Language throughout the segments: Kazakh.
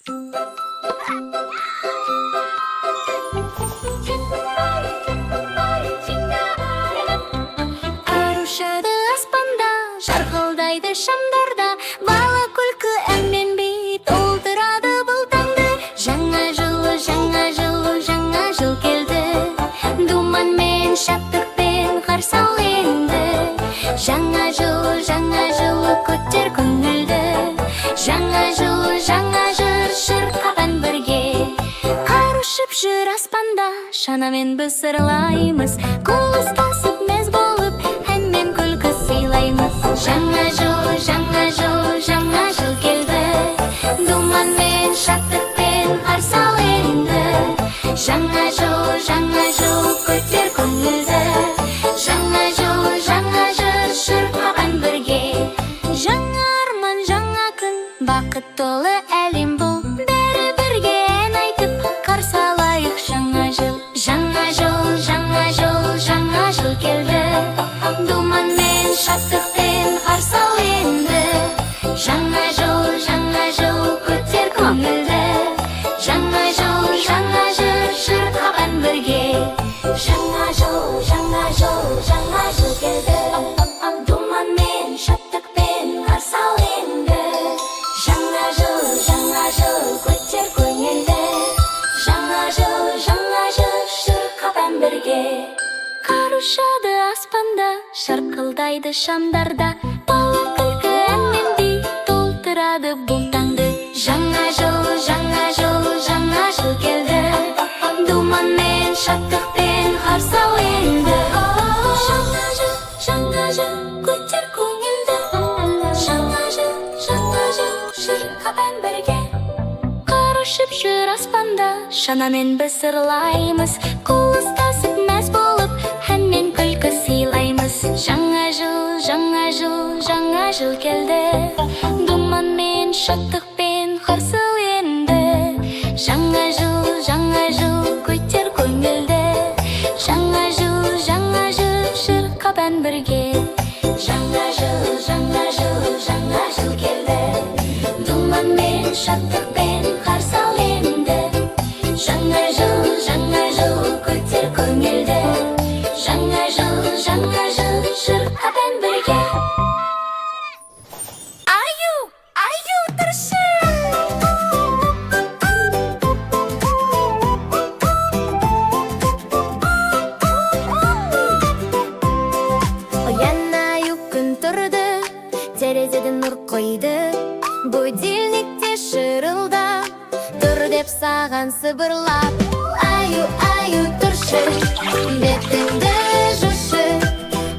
Арушады аспанда, жарқылдайды шамдарда, бала күлкі әнмен би толтырады бұл таңды. Жаңа жыл, жаңа жыл, жаңа жыл келді, думанмен, шаттықпен қарсы ал енді. Жаңа жыл көтер көңілді, жаңа жыл шырқаған бірге. Қар ұшып жүр аспанда, шанамен біз сырлаймыз, қол ұстасып мәз болып әнмен күлкі сыйлаймыз. Жаңа жыл келді, думанмен, шаттықпен қарсы ал енді. Жаңа жыл көтер көңілді, жаңа жыл шырқаған бірге. Жаңа арман, жаңа күн, бақыт толы әлем бұл, бәрі бірге ән айтып қарсы алайық жаңа жыл. Жаңа жыл келді, думанмен, шаттықпен қарсы ал енді. Жаңа жыл көтер көңілді, жаңа жыл шырқаған бірге. Жаңа жыл келді, думанмен, шаттықпен қарсы ал енді. Жаңа жыл көтер көңілді, жаңа жыл шырқаған бірге. Қар ұшады аспанда, шарқылдайды шамдарда, бала күлкі әнмен би толтырады бұл таңды. Жаңа жыл келді, думанмен, шаттықпен қарсы ал енді. Жаңа жыл көтер көңілді, жаңа жыл шырқаған бірге. Қар ұшып жүр аспанда, шанамен біз сырлаймыз, қол ұстасып мәз болып әнмен күлкі сыйлаймыз. Жаңа жыл келді, думанмен, шаттықпен қарсы ал енді. Жаңа жыл көтер көңілді, жаңа жыл шырқаған бірге. Жаңа жыл келді, думанмен, шаттықпен қарсы ал енді. Жаңа жыл көтер көңілді, жаңа жыл шырқаған бірге. Аю тұршы! Оянайық күн тұрды, терезеден нұр қойды, будильникте шырылдап, тұр деп саған сыбырлап. Аю тұршы, бетіңді жушы,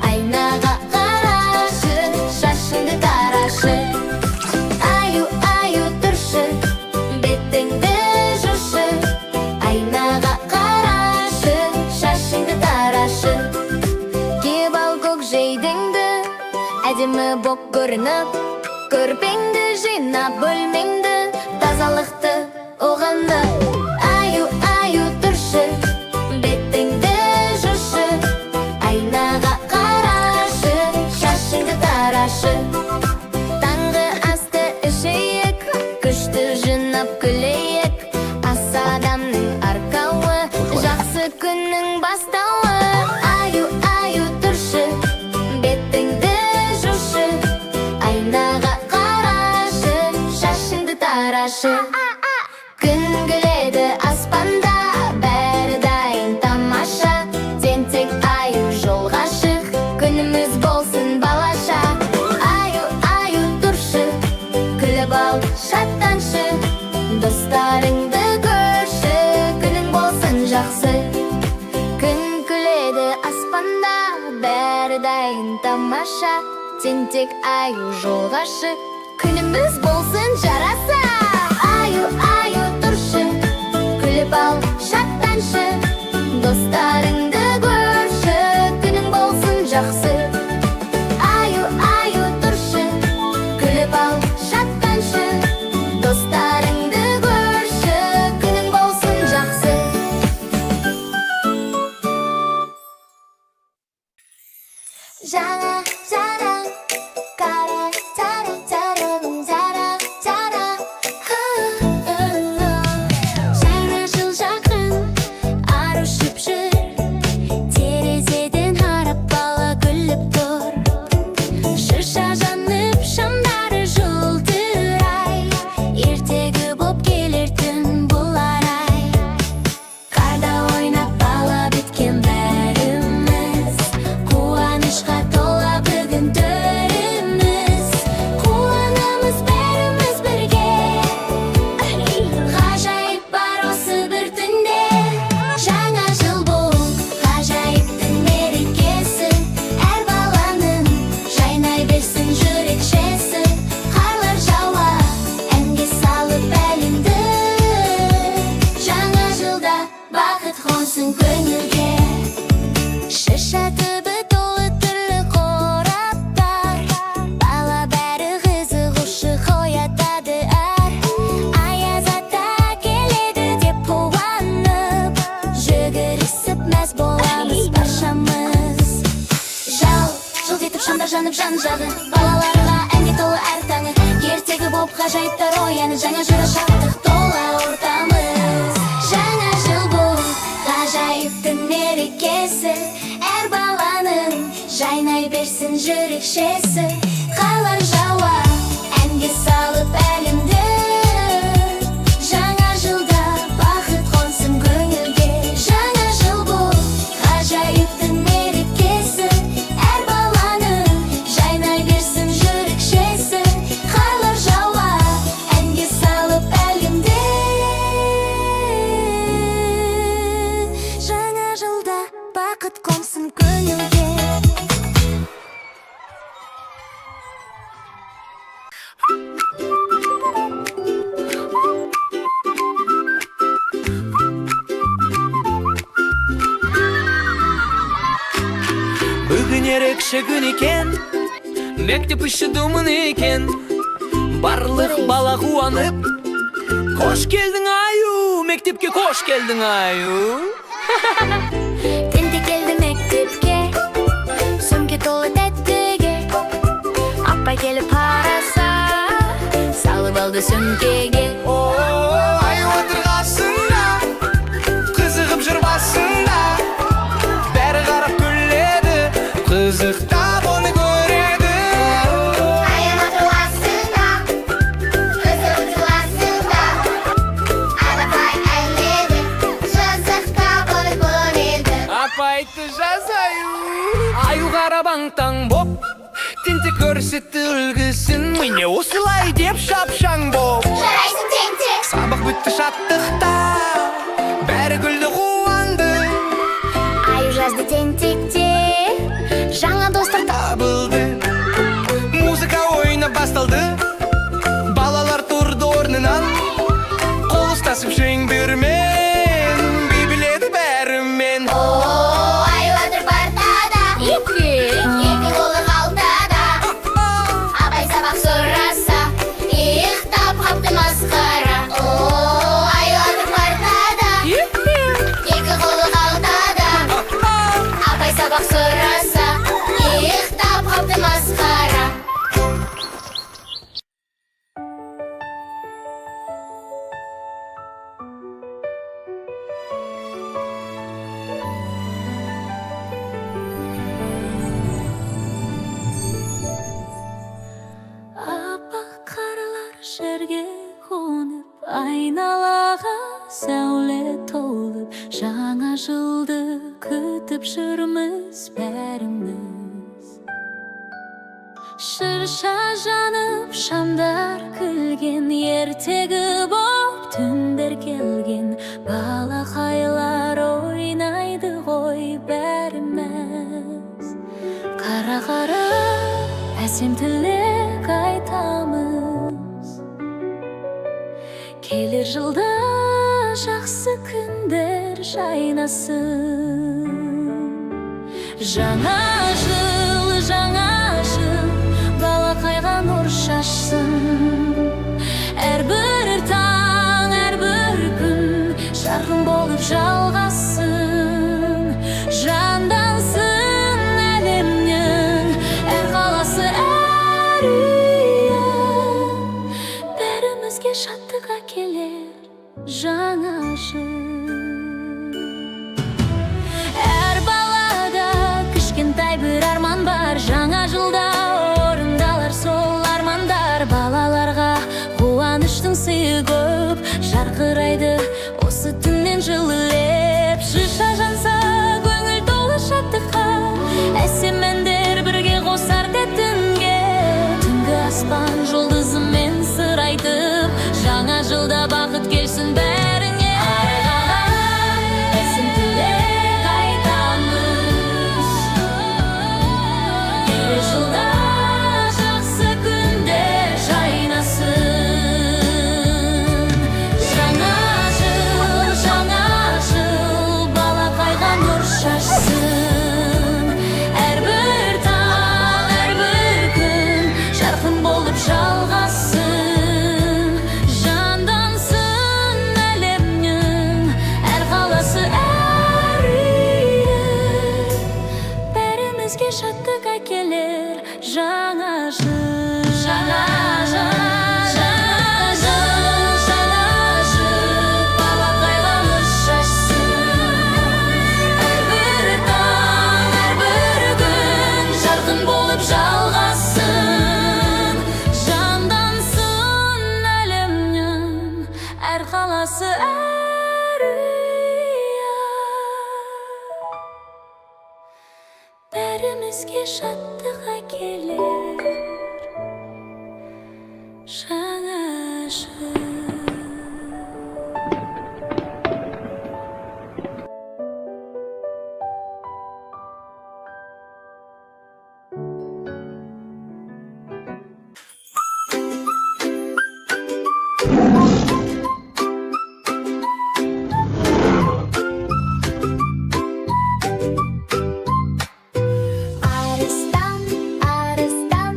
айнаға қарашы, шашыңды тарашы. Аю тұршы, бетіңді жушы, айнаға қарашы, шашыңды тарашы. Кеп ал көкжейдіңді, әдемі боп көрініп, көрпеңді жинап, бөлмеңді тазалықты оғанды. Аю тұршы, бетіңді жушы, айнаға қарашы, шашыңды тарашы. Таңғы асты ішейік, күшті жинап күлейік, ас адамның арқауы, жақсы күннің бастауы. Аю тұршы, бетіңді жушы, айнаға қарашы, шашыңды тарашы. Күн күледі аспанда, бәрі дайын тамаша, тентек аю жолға шық, күніміз болсын балаша. Аю тұршы, күліп ал, шаттаншы, достарыңды көрші, күнің болсын жақсы. Күн күледі аспанда, бәрі дайын тамаша, тентек аю жолға шық, күніміз болсын жараса. Аю тұршы, күліп ал, шаттаншы, достарыңды көрші, күнің болсын жақсы. Аю тұршы, күліп ал, шаттаншы, достарыңды көрші, күнің болсын жақсы. Жаңа, қара, жан-жағы балаларға әнге толы әр таңы ертегі боп ғажайыптар ояны жаңа жылда шаттық тола ортамыз жаңа жыл бұл ғажайыптың мерекесі әр баланың жайнай берсін жүрекшесі қалар жауа әнге салып әлемді жаңа жылда бақыт қонсын көңілге жаңа жыл бұл ғажайыптың мерекесі әр баланың жайнай берсін жүрекшесі қалар жауа әнге салып әлемді жаңа жылда бақыт қонсын көңілге. Бүгін ерекше күн екен, мектеп іші думын екен, барлық бала қуанып, қош келдің аю, мектепке қош келдің аю. Тентек келді мектепке, сөмке толы тәттіге, апай келіп қараса, салып алды сөмкеге. Аю отырғасында, қызығып жүр басында, бәрі қарап күледі, қызықтап оны көреді. Аю отырғасында, қызығып жүрғасында, апай әледі, жазықтап оны көреді. Апайды жазаю, аю қарабаңтаң боп, тентек көрсетті үлгісін, міне осылай деп шапшаң боп. Жарайсың тентек. Сабақ бітті шаттықта, бәрі күлді қуанды, Аю жазды тентекте, жаңа достар табылды. Музыка ойнап басталды, балалар тұрды орнынан, қол ұстасып шеңбермен, би біледі бәрімен. Аю отыр партада, екі қолы қалтада, апай сабақ сұраса, иықтап қапты масқара. Аю отыр партада, екі қолы қалтада, апай сабақ сұраса, иықтап қапты масқара. Аппақ қарлар жерге қонып, айналаға сәуле толып, жаңа жылды күтіп жүрміз бәріміз. Шырша жанып, шамдар күлген, ертегі боп түндер келген, балақайлар ойнайды ғой бәріміз. Қара әсем тілек айтамыз, келер жылда жақсы күндер жайнасын. Жаңа жыл балақайға нұр шашсын, әрбір таң, әрбір күн жарқын болып жалғасын. Жандансын әлемнің әр қаласы, әр үйі, бәрімізге шаттық әкелер жаңа жыл. Әр балада кішкентай бір арман бар, жаңа жылда орындалар сол армандар. Балаларға қуаныштың сыйы көп, жарқырайды осы түннен жылы леп. Шырша жанса көңіл толы шаттыққа, әсем әндер бірге қосар түнге. Түнгі аспан жұлдызымен сыр айтып, жаңа жылда бақыт келсін бәріңе. Әсем тілек айтамыз, келер жылда жақсы күндер жайнасын. Жаңа жыл балақайға нұр шашсын, әрбір таң, әрбір күн жарқын болып жалғасын. Жандансын қайыр қаласы әрия. Бәрімізге шаттық әкелер жаңа жыл. Арыстан, арыстан,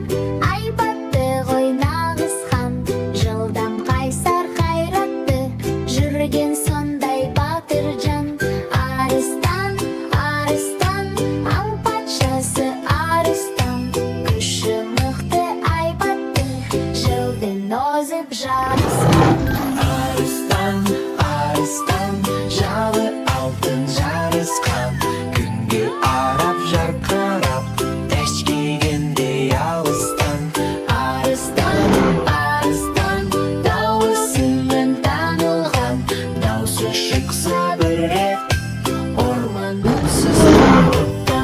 айбатты ғой нағыз хан. Жылдам қайсар қайратты, жүрген сондай батыр жан. Арыстан, арыстан, аң патшасы Арыстан. Күші мықты айбатты, жылдың озып жарысқан. Арыстан, арыстан, жалы алтын жарысқан. Күнге арап жарқырап, дәш келгендей алыстан. Арыстан, арыстан, дауысымен танылған. Даусы шықса бір рет, Орман үнсіз қалыпты.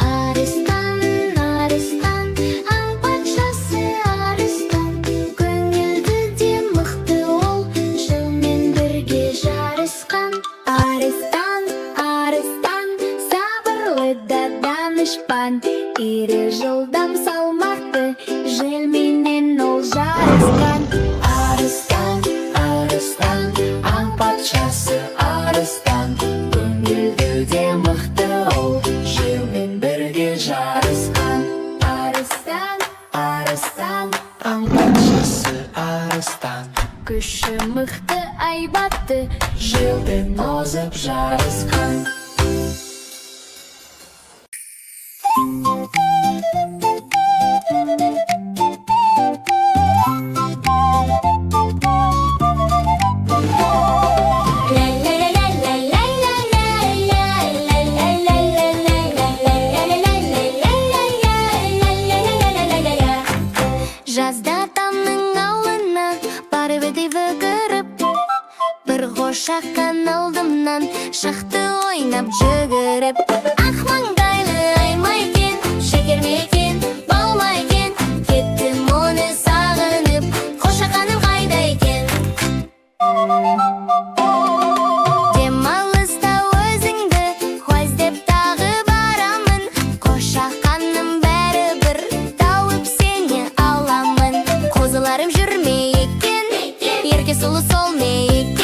Арыстан, арыстан, аң патшасы Арыстан. Көңілді де мықты ол, жылмен бірге жарысқан. Арыстан, арыстан, сабырлы да данышпан. Ире жылдам салмақты, желменен ол жарысқан. Арыстан, арыстан, аң патшасы Арыстан. Көңілді де мықты ол, желмен бірге жарысқан. Арыстан, Арыстан, аң патшасы Арыстан. күші мықты айбатты, Желден озып жарысқан. Жазда тамның ауылына барып едігі кіріп, бір қошаққан алдымнан шақты ойнап жүгіріп. Ақ маңдайлы аймайкен, шекер мекен, баумайкен, кеттім оны сағынып, қошақаным қайда екен? Демалыста өзіңді көздеп тағы барамын, қошақаным бәрі бір, тауып сені аламын. Қозыларым жүр ме екен, ерке сұлу сол ме екен?